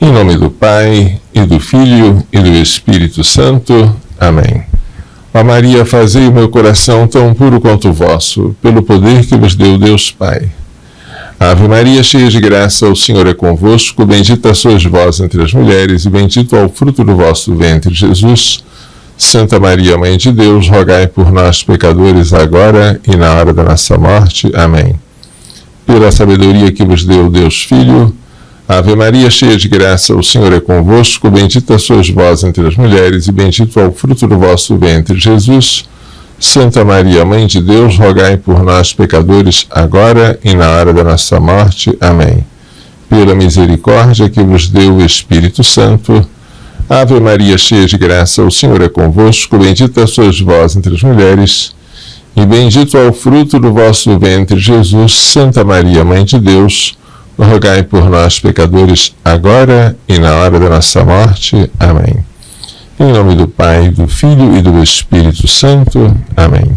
Em nome do Pai, e do Filho, e do Espírito Santo. Amém. Ó Maria, fazei o meu coração tão puro quanto o vosso, pelo poder que vos deu Deus Pai. Ave Maria, cheia de graça, o Senhor é convosco, bendita sois vós entre as mulheres, e bendito é o fruto do vosso ventre, Jesus. Santa Maria, Mãe de Deus, rogai por nós, pecadores, agora e na hora da nossa morte. Amém. Pela sabedoria que vos deu Deus Filho, Ave Maria, cheia de graça, o Senhor é convosco, bendita sois vós entre as mulheres, e bendito é o fruto do vosso ventre, Jesus. Santa Maria, Mãe de Deus, rogai por nós, pecadores, agora e na hora da nossa morte. Amém. Pela misericórdia que vos deu o Espírito Santo, Ave Maria, cheia de graça, o Senhor é convosco, bendita sois vós entre as mulheres, e bendito é o fruto do vosso ventre, Jesus. Santa Maria, Mãe de Deus, rogai por nós, pecadores, agora e na hora da nossa morte. Amém. Em nome do Pai, do Filho e do Espírito Santo. Amém.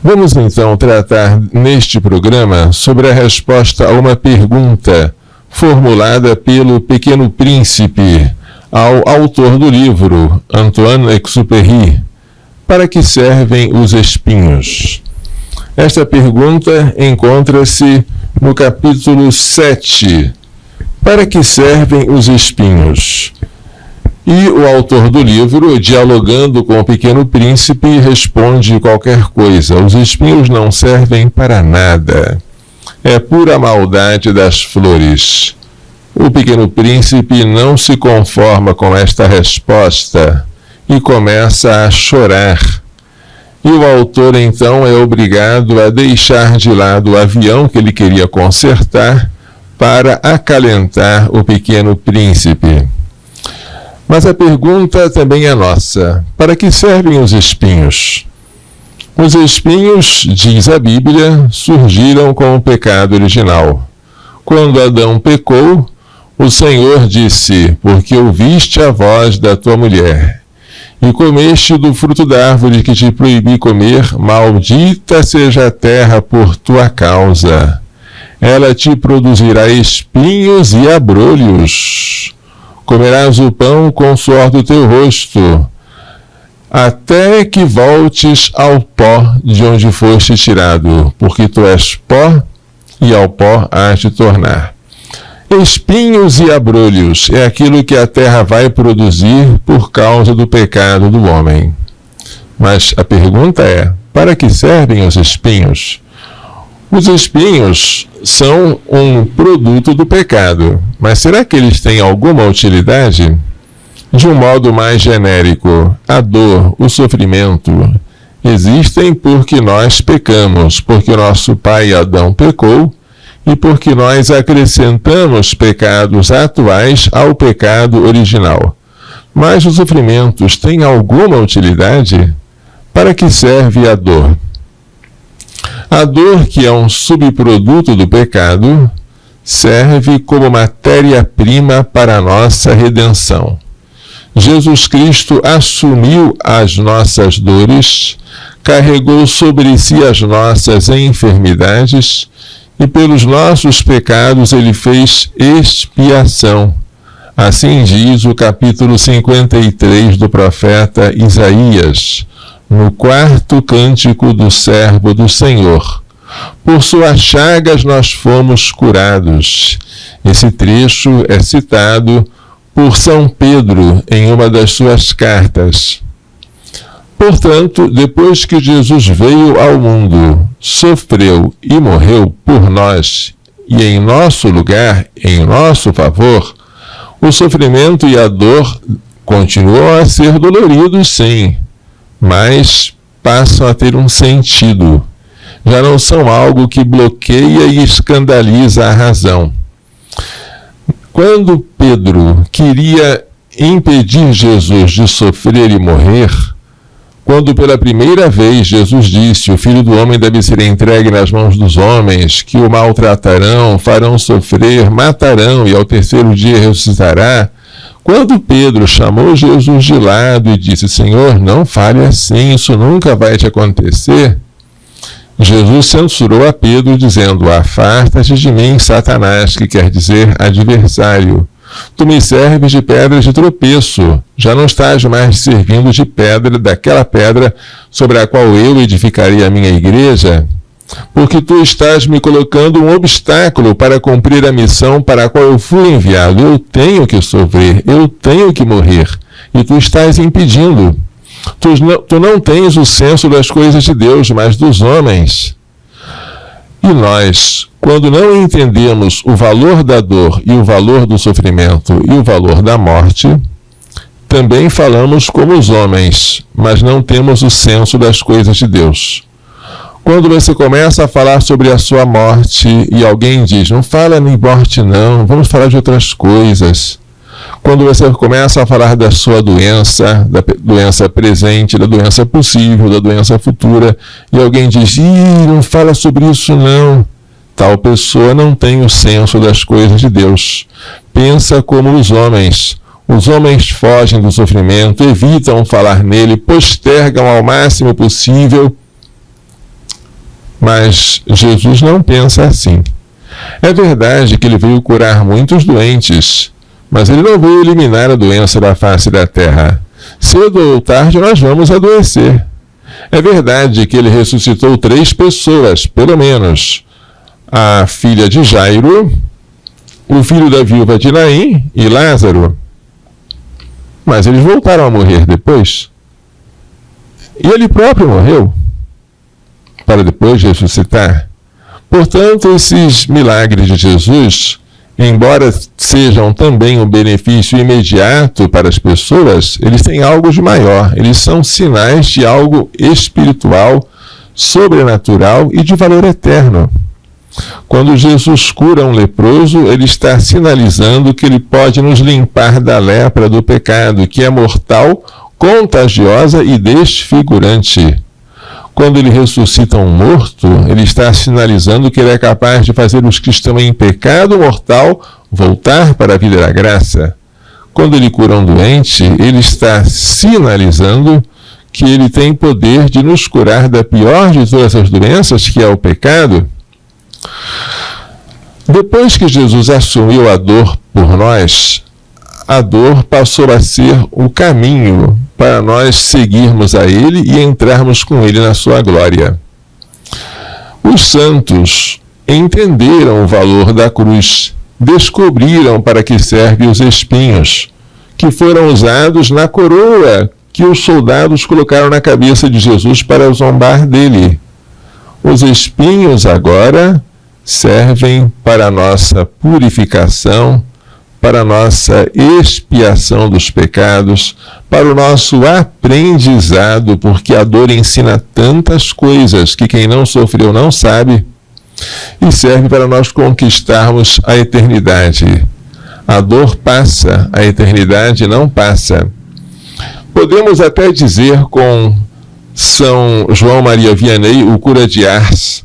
Vamos então tratar neste programa sobre a resposta a uma pergunta formulada pelo Pequeno Príncipe ao autor do livro, Saint-Exupéry: para que servem os espinhos? Esta pergunta encontra-se no capítulo 7. Para que servem os espinhos? E o autor do livro, dialogando com o Pequeno Príncipe, responde qualquer coisa. Os espinhos não servem para nada. É pura maldade das flores. O Pequeno Príncipe não se conforma com esta resposta e começa a chorar. E o autor, então, é obrigado a deixar de lado o avião que ele queria consertar para acalentar o Pequeno Príncipe. Mas a pergunta também é nossa: para que servem os espinhos? Os espinhos, diz a Bíblia, surgiram com o pecado original. Quando Adão pecou, o Senhor disse: porque ouviste a voz da tua mulher, e comeste do fruto da árvore que te proibi comer, maldita seja a terra por tua causa. Ela te produzirá espinhos e abrolhos. Comerás o pão com o suor do teu rosto, até que voltes ao pó de onde foste tirado, porque tu és pó, e ao pó hás de tornar. Espinhos e abrolhos é aquilo que a terra vai produzir por causa do pecado do homem. Mas a pergunta é: para que servem os espinhos? Os espinhos são um produto do pecado, mas será que eles têm alguma utilidade? De um modo mais genérico, a dor, o sofrimento, existem porque nós pecamos, porque o nosso pai Adão pecou, e porque nós acrescentamos pecados atuais ao pecado original. Mas os sofrimentos têm alguma utilidade? Para que serve a dor? A dor, que é um subproduto do pecado, serve como matéria-prima para a nossa redenção. Jesus Cristo assumiu as nossas dores, carregou sobre si as nossas enfermidades, e pelos nossos pecados ele fez expiação. Assim diz o capítulo 53 do profeta Isaías, no 4º cântico do servo do Senhor. Por suas chagas nós fomos curados. Esse trecho é citado por São Pedro em uma das suas cartas. Portanto, depois que Jesus veio ao mundo, sofreu e morreu por nós, e em nosso lugar, em nosso favor, o sofrimento e a dor continuam a ser doloridos, sim, mas passam a ter um sentido. Já não são algo que bloqueia e escandaliza a razão. Quando Pedro queria impedir Jesus de sofrer e morrer, quando pela primeira vez Jesus disse: o Filho do Homem deve ser entregue nas mãos dos homens, que o maltratarão, farão sofrer, matarão e ao terceiro dia ressuscitará, quando Pedro chamou Jesus de lado e disse: Senhor, não fale assim, isso nunca vai te acontecer, Jesus censurou a Pedro dizendo: afasta-te de mim, Satanás, que quer dizer adversário, Tu me serves de pedra de tropeço, já não estás mais servindo de pedra, daquela pedra sobre a qual eu edificarei a minha igreja, porque tu estás me colocando um obstáculo para cumprir a missão para a qual eu fui enviado. Eu tenho que sofrer, eu tenho que morrer, e tu estás impedindo. Tu não tens o senso das coisas de Deus, mas dos homens. E nós, quando não entendemos o valor da dor e o valor do sofrimento e o valor da morte, também falamos como os homens, mas não temos o senso das coisas de Deus. Quando você começa a falar sobre a sua morte e alguém diz, não fala em morte não, vamos falar de outras coisas. Quando você começa a falar da sua doença, da doença presente, da doença possível, da doença futura, e alguém diz, não fala sobre isso não, tal pessoa não tem o senso das coisas de Deus. Pensa como os homens. Os homens fogem do sofrimento, evitam falar nele, postergam ao máximo possível, mas Jesus não pensa assim. É verdade que ele veio curar muitos doentes, mas ele não veio eliminar a doença da face da terra. Cedo ou tarde nós vamos adoecer. É verdade que ele ressuscitou 3 pessoas, pelo menos. A filha de Jairo, o filho da viúva de Naim e Lázaro. Mas eles voltaram a morrer depois. E ele próprio morreu, para depois ressuscitar. Portanto, esses milagres de Jesus, embora sejam também um benefício imediato para as pessoas, eles têm algo de maior. Eles são sinais de algo espiritual, sobrenatural e de valor eterno. Quando Jesus cura um leproso, ele está sinalizando que ele pode nos limpar da lepra do pecado, que é mortal, contagiosa e desfigurante. Quando ele ressuscita um morto, ele está sinalizando que ele é capaz de fazer os que estão em pecado mortal voltar para a vida da graça. Quando ele cura um doente, ele está sinalizando que ele tem poder de nos curar da pior de todas as doenças, que é o pecado. Depois que Jesus assumiu a dor por nós, a dor passou a ser o caminho para nós seguirmos a Ele e entrarmos com Ele na sua glória. Os santos entenderam o valor da cruz, descobriram para que servem os espinhos, que foram usados na coroa que os soldados colocaram na cabeça de Jesus para zombar dele. Os espinhos agora servem para a nossa purificação, para a nossa expiação dos pecados, para o nosso aprendizado, porque a dor ensina tantas coisas que quem não sofreu não sabe, e serve para nós conquistarmos a eternidade. A dor passa, a eternidade não passa. Podemos até dizer com São João Maria Vianney, o cura de Ars,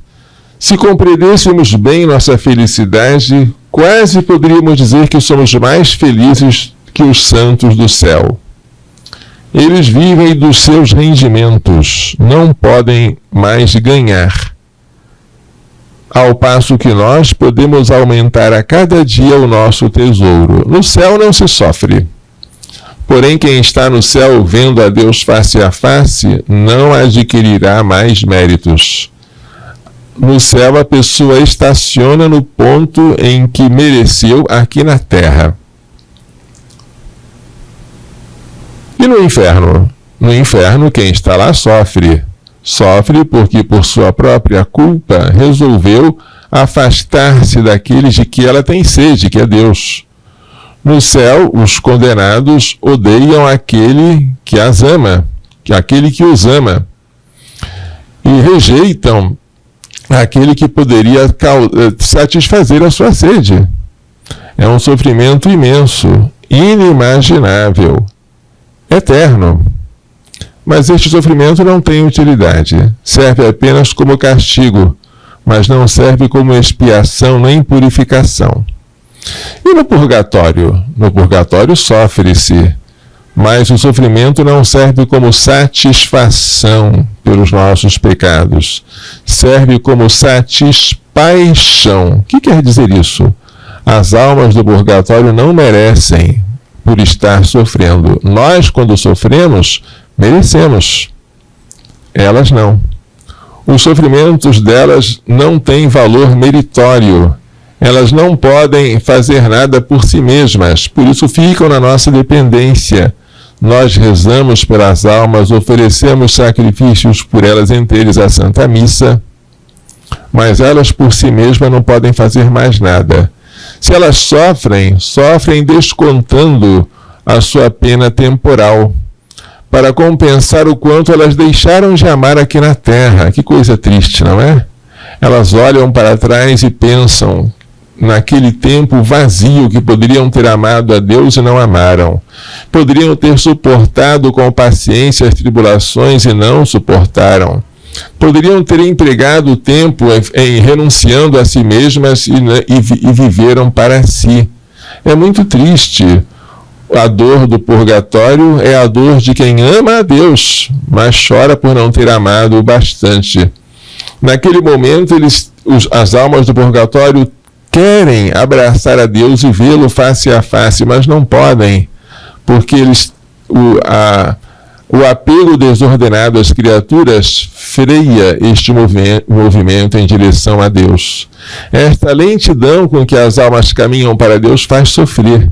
se compreendêssemos bem nossa felicidade, quase poderíamos dizer que somos mais felizes que os santos do céu. Eles vivem dos seus rendimentos, não podem mais ganhar. Ao passo que nós podemos aumentar a cada dia o nosso tesouro. No céu não se sofre. Porém, quem está no céu vendo a Deus face a face, não adquirirá mais méritos. No céu, a pessoa estaciona no ponto em que mereceu aqui na terra. E no inferno? No inferno, quem está lá sofre. Sofre porque, por sua própria culpa, resolveu afastar-se daqueles de que ela tem sede, que é Deus. No céu, os condenados odeiam aquele que as ama, aquele que os ama, e rejeitam aquele que poderia satisfazer a sua sede. É um sofrimento imenso, inimaginável, eterno. Mas este sofrimento não tem utilidade. Serve apenas como castigo, mas não serve como expiação nem purificação. E no purgatório? No purgatório sofre-se, mas o sofrimento não serve como satisfação pelos nossos pecados. Serve como satispaixão. O que quer dizer isso? As almas do purgatório não merecem por estar sofrendo. Nós, quando sofremos, merecemos. Elas não. Os sofrimentos delas não têm valor meritório. Elas não podem fazer nada por si mesmas, por isso ficam na nossa dependência. Nós rezamos pelas almas, oferecemos sacrifícios por elas, entre eles a Santa Missa, mas elas por si mesmas não podem fazer mais nada. Se elas sofrem, sofrem descontando a sua pena temporal, para compensar o quanto elas deixaram de amar aqui na Terra. Que coisa triste, não é? Elas olham para trás e pensam naquele tempo vazio que poderiam ter amado a Deus e não amaram. Poderiam ter suportado com paciência as tribulações e não suportaram. Poderiam ter empregado o tempo em renunciando a si mesmas e viveram para si. É muito triste. A dor do purgatório é a dor de quem ama a Deus, mas chora por não ter amado o bastante. Naquele momento, as almas do purgatório querem abraçar a Deus e vê-lo face a face, mas não podem, porque o apego desordenado às criaturas freia este movimento em direção a Deus. Esta lentidão com que as almas caminham para Deus faz sofrer,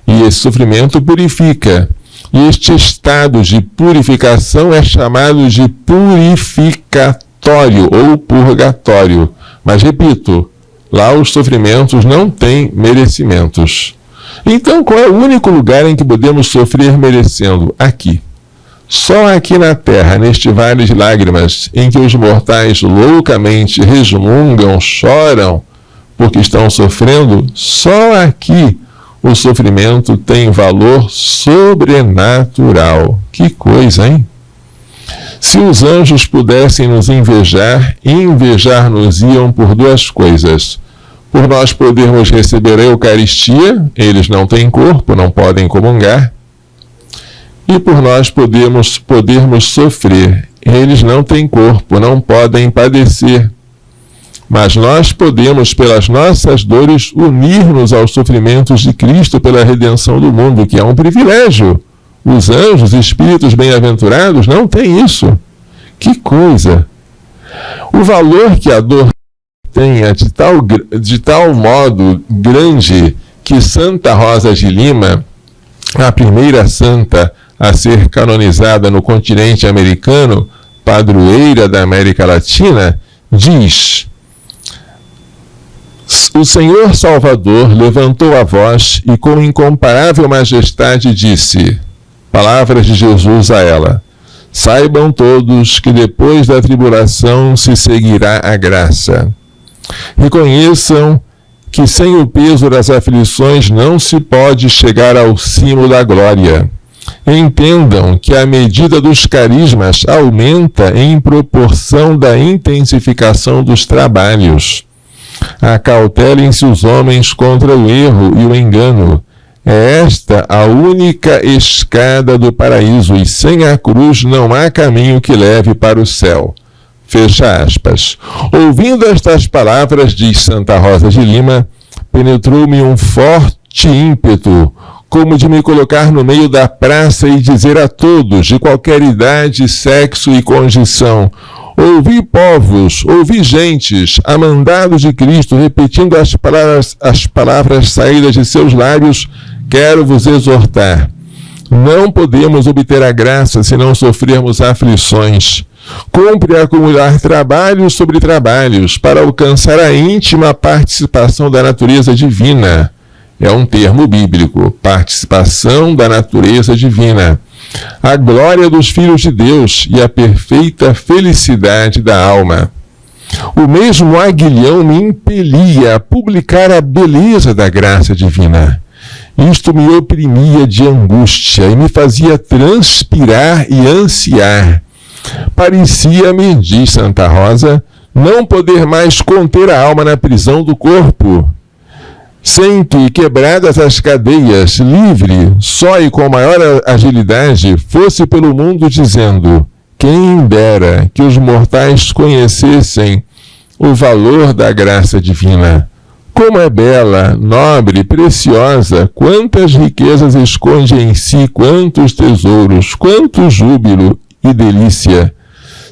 e esse sofrimento purifica. E este estado de purificação é chamado de purificatório ou purgatório. Mas repito, lá os sofrimentos não têm merecimentos. Então, qual é o único lugar em que podemos sofrer merecendo? Aqui. Só aqui na Terra, neste vale de lágrimas, em que os mortais loucamente resmungam, choram, porque estão sofrendo, só aqui o sofrimento tem valor sobrenatural. Que coisa, hein? Se os anjos pudessem nos invejar, invejar-nos-iam por duas coisas. Por nós podermos receber a Eucaristia, eles não têm corpo, não podem comungar. E por nós podermos sofrer, eles não têm corpo, não podem padecer. Mas nós podemos, pelas nossas dores, unir-nos aos sofrimentos de Cristo pela redenção do mundo, que é um privilégio. Os anjos, espíritos bem-aventurados, não têm isso. Que coisa! O valor que a dor tem é de tal modo grande que Santa Rosa de Lima, a primeira santa a ser canonizada no continente americano, padroeira da América Latina, diz: o Senhor Salvador levantou a voz e com incomparável majestade disse, palavras de Jesus a ela: saibam todos que depois da tribulação se seguirá a graça. Reconheçam que sem o peso das aflições não se pode chegar ao cimo da glória. Entendam que a medida dos carismas aumenta em proporção da intensificação dos trabalhos. Acautelem-se os homens contra o erro e o engano. É esta a única escada do paraíso, e sem a cruz não há caminho que leve para o céu. Fecha aspas. Ouvindo estas palavras, diz Santa Rosa de Lima, penetrou-me um forte ímpeto, como de me colocar no meio da praça e dizer a todos, de qualquer idade, sexo e condição: ouvi povos, ouvi gentes, a mandado de Cristo, repetindo as palavras saídas de seus lábios, quero vos exortar. Não podemos obter a graça se não sofrermos aflições. Cumpre acumular trabalhos sobre trabalhos para alcançar a íntima participação da natureza divina. É um termo bíblico, participação da natureza divina. A glória dos filhos de Deus e a perfeita felicidade da alma. O mesmo aguilhão me impelia a publicar a beleza da graça divina. Isto me oprimia de angústia e me fazia transpirar e ansiar. Parecia-me, diz Santa Rosa, não poder mais conter a alma na prisão do corpo. Sem que, quebradas as cadeias, livre, só e com maior agilidade, fosse pelo mundo dizendo: quem dera que os mortais conhecessem o valor da graça divina. como é bela, nobre, preciosa, quantas riquezas esconde em si, quantos tesouros, quanto júbilo e delícia!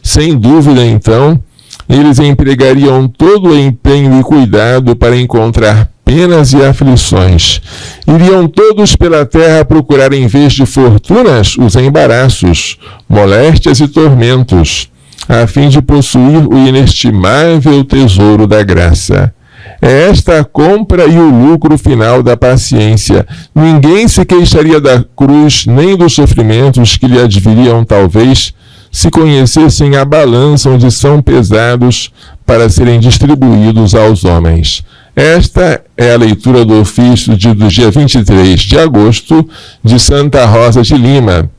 Sem dúvida, então, eles empregariam todo o empenho e cuidado para encontrar penas e aflições. Iriam todos pela terra procurar, em vez de fortunas, os embaraços, moléstias e tormentos, a fim de possuir o inestimável tesouro da graça. É esta a compra e o lucro final da paciência. Ninguém se queixaria da cruz, nem dos sofrimentos que lhe adviriam, talvez, se conhecessem a balança onde são pesados para serem distribuídos aos homens. Esta é a leitura do ofício do dia 23 de agosto de Santa Rosa de Lima.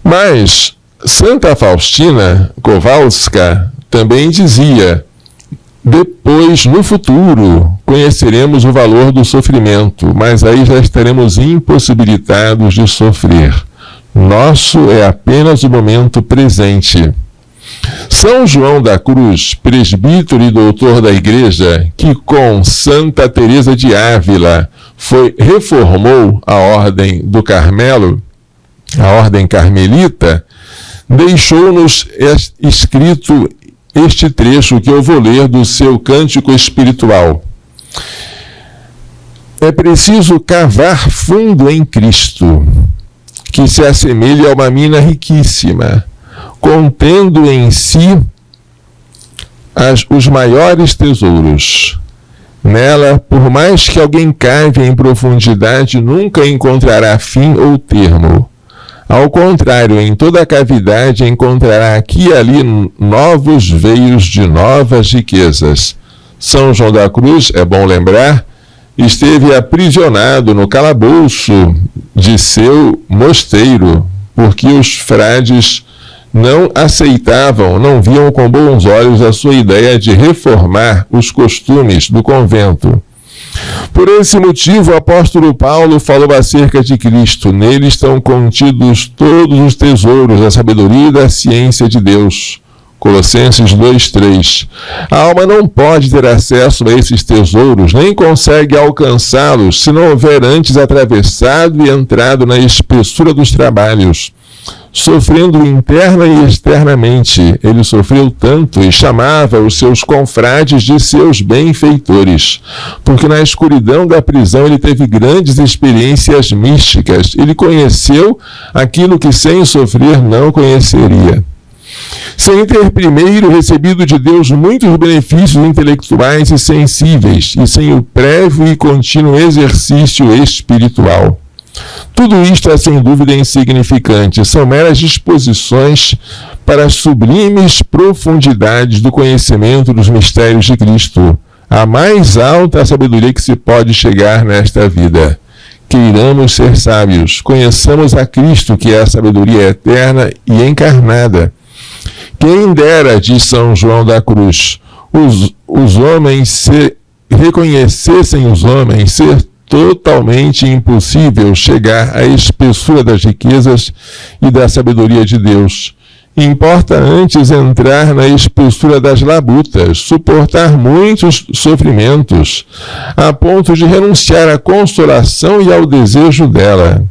Mas Santa Faustina Kowalska também dizia: depois, no futuro, conheceremos o valor do sofrimento, mas aí já estaremos impossibilitados de sofrer. Nosso é apenas o momento presente. São João da Cruz, presbítero e doutor da Igreja, que com Santa Teresa de Ávila reformou a Ordem do Carmelo, a Ordem Carmelita, deixou-nos escrito este trecho que eu vou ler do seu cântico espiritual. É preciso cavar fundo em Cristo, que se assemelha a uma mina riquíssima, contendo em si os maiores tesouros. Nela, por mais que alguém cave em profundidade, nunca encontrará fim ou termo. Ao contrário, em toda a cavidade encontrará aqui e ali novos veios de novas riquezas. São João da Cruz, é bom lembrar, esteve aprisionado no calabouço de seu mosteiro, porque os frades não aceitavam, não viam com bons olhos a sua ideia de reformar os costumes do convento. Por esse motivo, o apóstolo Paulo falou acerca de Cristo. Nele estão contidos todos os tesouros da sabedoria e da ciência de Deus. Colossenses 2:3. A alma não pode ter acesso a esses tesouros, nem consegue alcançá-los, se não houver antes atravessado e entrado na espessura dos trabalhos. Sofrendo interna e externamente, ele sofreu tanto e chamava os seus confrades de seus benfeitores, porque na escuridão da prisão ele teve grandes experiências místicas. Ele conheceu aquilo que sem sofrer não conheceria. Sem ter primeiro recebido de Deus muitos benefícios intelectuais e sensíveis, e sem o prévio e contínuo exercício espiritual. Tudo isto é sem dúvida insignificante, são meras disposições para as sublimes profundidades do conhecimento dos mistérios de Cristo, a mais alta sabedoria que se pode chegar nesta vida. Queiramos ser sábios, conheçamos a Cristo, que é a sabedoria eterna e encarnada. Quem dera, diz São João da Cruz, os homens reconhecessem os homens ser totalmente impossível chegar à espessura das riquezas e da sabedoria de Deus. Importa antes entrar na espessura das labutas, suportar muitos sofrimentos, a ponto de renunciar à consolação e ao desejo dela.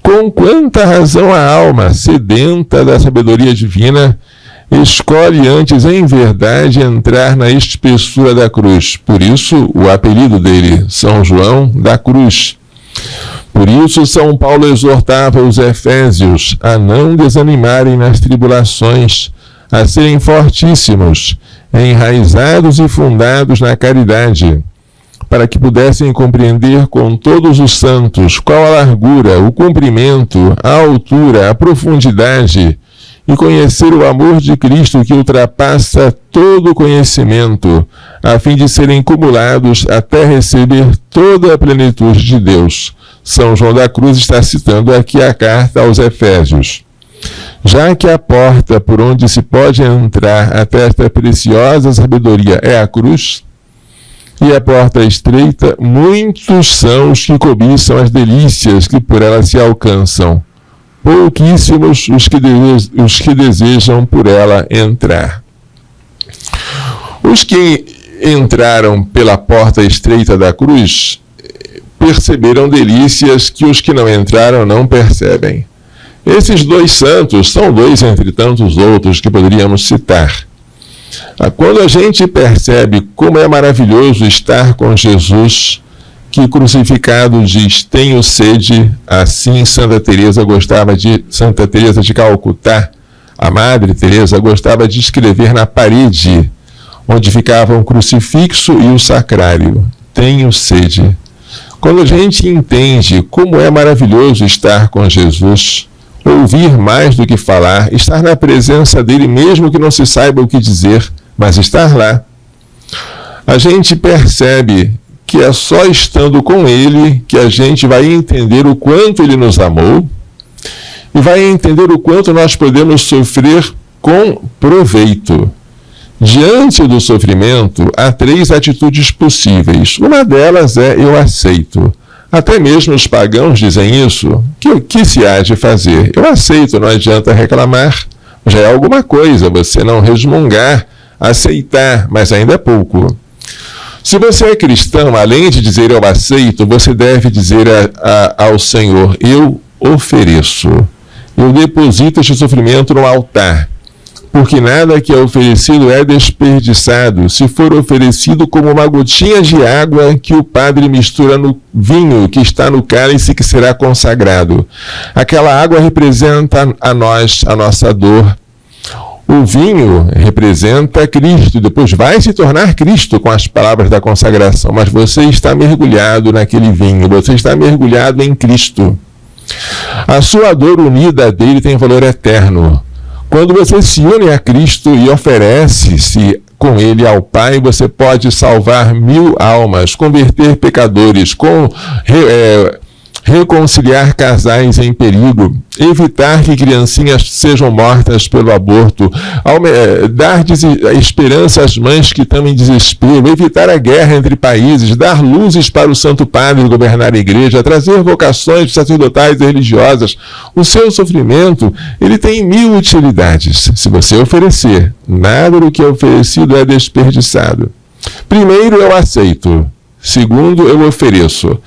Com quanta razão a alma, sedenta da sabedoria divina, escolhe antes em verdade entrar na espessura da cruz. Por isso, o apelido dele, São João da Cruz. Por isso, São Paulo exortava os efésios a não desanimarem nas tribulações, a serem fortíssimos, enraizados e fundados na caridade, para que pudessem compreender com todos os santos qual a largura, o comprimento, a altura, a profundidade, e conhecer o amor de Cristo que ultrapassa todo conhecimento, a fim de serem cumulados até receber toda a plenitude de Deus. São João da Cruz está citando aqui a carta aos Efésios. Já que a porta por onde se pode entrar até esta preciosa sabedoria é a cruz, e a porta estreita, muitos são os que cobiçam as delícias que por ela se alcançam. Pouquíssimos os que desejam por ela entrar. Os que entraram pela porta estreita da cruz perceberam delícias que os que não entraram não percebem. Esses dois santos são dois entre tantos outros que poderíamos citar. Quando a gente percebe como é maravilhoso estar com Jesus, que crucificado diz, tenho sede, assim Santa Teresa de Calcutá, a Madre Teresa, gostava de escrever na parede, onde ficavam o crucifixo e o sacrário, tenho sede. Quando a gente entende como é maravilhoso estar com Jesus, ouvir mais do que falar, estar na presença dele mesmo que não se saiba o que dizer, mas estar lá, a gente percebe que é só estando com ele que a gente vai entender o quanto ele nos amou e vai entender o quanto nós podemos sofrer com proveito. Diante do sofrimento, há 3 atitudes possíveis. Uma delas é eu aceito. Até mesmo os pagãos dizem isso. O que se há de fazer? Eu aceito, não adianta reclamar. Já é alguma coisa, você não resmungar, aceitar, mas ainda é pouco. Se você é cristão, além de dizer eu aceito, você deve dizer ao Senhor, eu ofereço. Eu deposito este sofrimento no altar. Porque nada que é oferecido é desperdiçado, se for oferecido como uma gotinha de água que o padre mistura no vinho que está no cálice que será consagrado. Aquela água representa a nós, a nossa dor. O vinho representa Cristo, depois vai se tornar Cristo com as palavras da consagração, mas você está mergulhado naquele vinho, você está mergulhado em Cristo. A sua dor unida a dele tem valor eterno. Quando você se une a Cristo e oferece-se com ele ao Pai, você pode salvar 1000 almas, converter pecadores, reconciliar casais em perigo, evitar que criancinhas sejam mortas pelo aborto, dar esperança às mães que estão em desespero, evitar a guerra entre países, dar luzes para o Santo Padre governar a igreja, trazer vocações sacerdotais e religiosas. O seu sofrimento, ele tem 1000 utilidades. Se você oferecer, nada do que é oferecido é desperdiçado. Primeiro, eu aceito. Segundo, eu ofereço.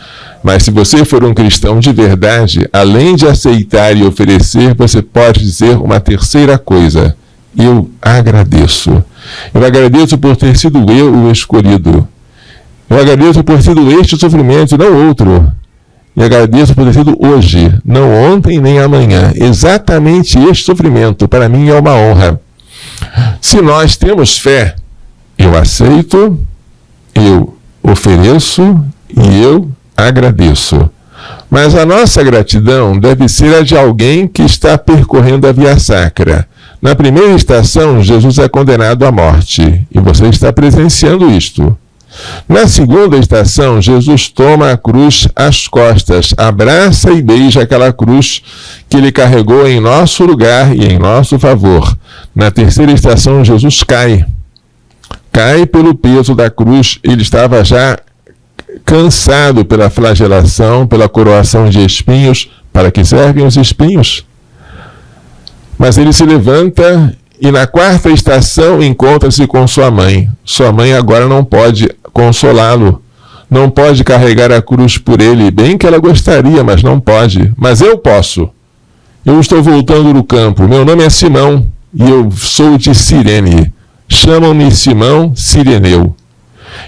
Mas se você for um cristão de verdade, além de aceitar e oferecer, você pode dizer uma terceira coisa. Eu agradeço. Eu agradeço por ter sido eu o escolhido. Eu agradeço por ter sido este sofrimento e não outro. E agradeço por ter sido hoje, não ontem nem amanhã. Exatamente este sofrimento, para mim, é uma honra. Se nós temos fé, eu aceito, eu ofereço e eu agradeço. Mas a nossa gratidão deve ser a de alguém que está percorrendo a via sacra. Na primeira estação, Jesus é condenado à morte, e você está presenciando isto. Na segunda estação, Jesus toma a cruz às costas, abraça e beija aquela cruz que ele carregou em nosso lugar e em nosso favor. Na terceira estação, Jesus cai. Cai pelo peso da cruz, ele estava já cansado pela flagelação, pela coroação de espinhos. Para que servem os espinhos? Mas ele se levanta e na quarta estação encontra-se com sua mãe. Sua mãe agora não pode consolá-lo, não pode carregar a cruz por ele, bem que ela gostaria, mas não pode. Mas eu posso. Eu estou voltando do campo, meu nome é Simão e eu sou de Cirene. Chamam-me Simão Cireneu.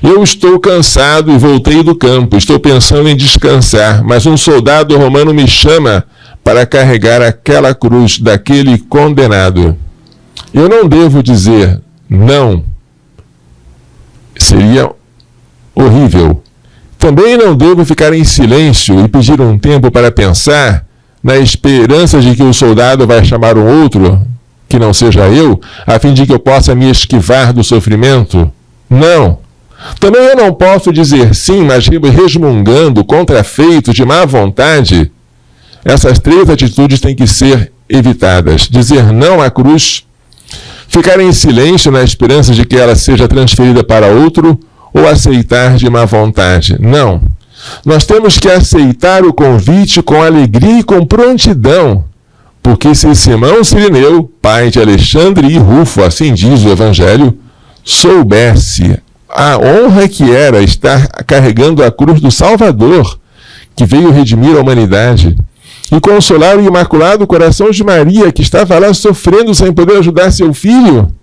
Eu estou cansado e voltei do campo, estou pensando em descansar, mas um soldado romano me chama para carregar aquela cruz daquele condenado. Eu não devo dizer não. Seria horrível. Também não devo ficar em silêncio e pedir um tempo para pensar, na esperança de que o soldado vai chamar um outro, que não seja eu, a fim de que eu possa me esquivar do sofrimento. Não. Também eu não posso dizer sim, mas resmungando, contrafeito, de má vontade. Essas 3 atitudes têm que ser evitadas. Dizer não à cruz, ficar em silêncio na esperança de que ela seja transferida para outro, ou aceitar de má vontade. Não. Nós temos que aceitar o convite com alegria e com prontidão. Porque se Simão Cireneu, pai de Alexandre e Rufo, assim diz o Evangelho, soubesse a honra que era estar carregando a cruz do Salvador, que veio redimir a humanidade, e consolar o Imaculado Coração de Maria, que estava lá sofrendo sem poder ajudar seu filho.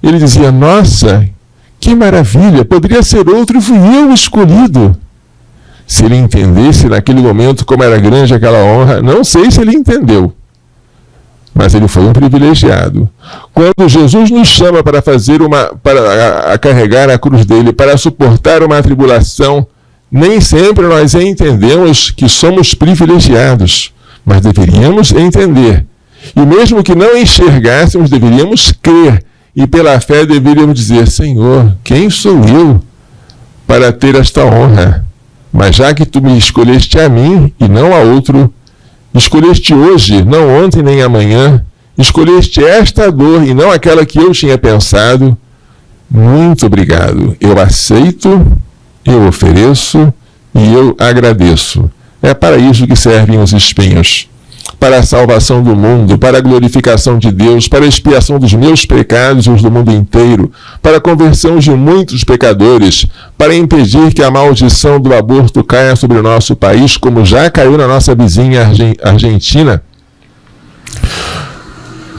Ele dizia: nossa, que maravilha, poderia ser outro e fui eu o escolhido. Se ele entendesse naquele momento como era grande aquela honra, não sei se ele entendeu, mas ele foi um privilegiado. Quando Jesus nos chama para fazer para carregar a cruz dele, para suportar uma tribulação, nem sempre nós entendemos que somos privilegiados, mas deveríamos entender. E mesmo que não enxergássemos, deveríamos crer. E pela fé deveríamos dizer: Senhor, quem sou eu para ter esta honra? Mas já que tu me escolheste a mim e não a outro, escolheste hoje, não ontem nem amanhã, escolheste esta dor e não aquela que eu tinha pensado, muito obrigado. Eu aceito, eu ofereço e eu agradeço. É para isso que servem os espinhos. Para a salvação do mundo, para a glorificação de Deus, para a expiação dos meus pecados e os do mundo inteiro, para a conversão de muitos pecadores, para impedir que a maldição do aborto caia sobre o nosso país, como já caiu na nossa vizinha Argentina.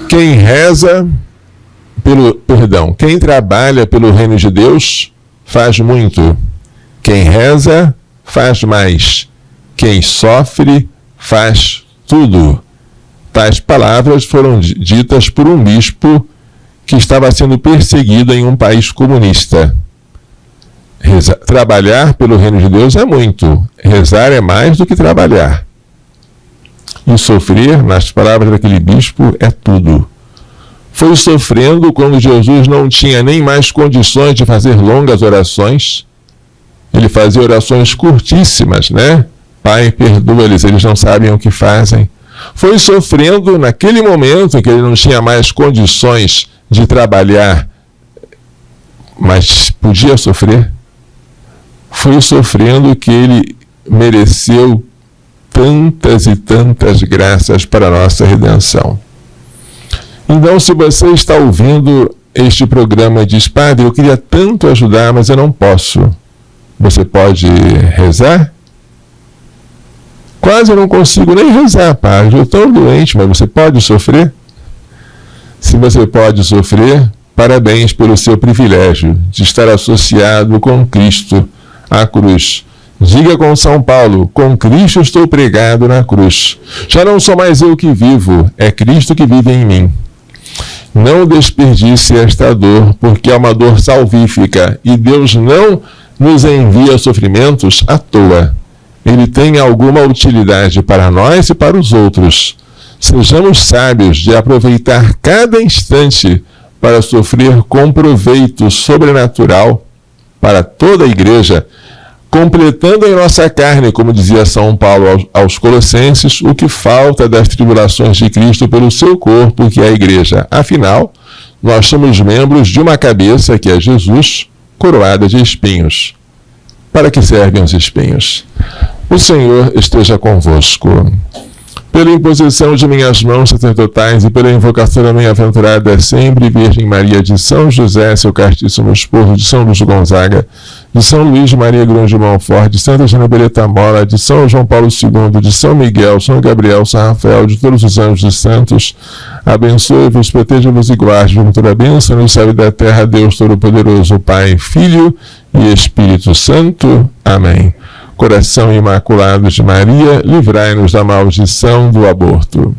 Quem trabalha pelo reino de Deus faz muito. Quem reza faz mais. Quem sofre faz tudo. Tais palavras foram ditas por um bispo que estava sendo perseguido em um país comunista. Trabalhar pelo reino de Deus é muito. Rezar é mais do que trabalhar. E sofrer, nas palavras daquele bispo, é tudo. Foi sofrendo quando Jesus não tinha nem mais condições de fazer longas orações. Ele fazia orações curtíssimas, né? Pai, perdoa-lhes, eles não sabem o que fazem. Foi sofrendo naquele momento em que ele não tinha mais condições de trabalhar, mas podia sofrer. Foi sofrendo que ele mereceu tantas e tantas graças para a nossa redenção. Então, se você está ouvindo este programa e diz: Padre, eu queria tanto ajudar, mas eu não posso. Você pode rezar? Quase eu não consigo nem rezar, Padre. Eu estou doente, mas você pode sofrer? Se você pode sofrer, parabéns pelo seu privilégio de estar associado com Cristo à cruz. Diga com São Paulo: com Cristo estou pregado na cruz. Já não sou mais eu que vivo, é Cristo que vive em mim. Não desperdice esta dor, porque é uma dor salvífica, e Deus não nos envia sofrimentos à toa. Ele tem alguma utilidade para nós e para os outros. Sejamos sábios de aproveitar cada instante para sofrer com proveito sobrenatural para toda a Igreja, completando em nossa carne, como dizia São Paulo aos Colossenses, o que falta das tribulações de Cristo pelo seu corpo, que é a Igreja. Afinal, nós somos membros de uma cabeça, que é Jesus, coroada de espinhos. Para que servem os espinhos? O Senhor esteja convosco. Pela imposição de minhas mãos sacerdotais e pela invocação da minha aventurada sempre Virgem Maria, de São José, seu castíssimo esposo, de São Luís Gonzaga, de São Luís Maria Grão de Montfort, de Santa Ana Beretta Mola, de São João Paulo II, de São Miguel, São Gabriel, São Rafael, de todos os anjos e santos, abençoe-vos, proteja-vos e guarde-vos com toda a bênção no céu e da terra, Deus Todo-Poderoso, Pai, Filho e Espírito Santo. Amém. Coração Imaculado de Maria, livrai-nos da maldição do aborto.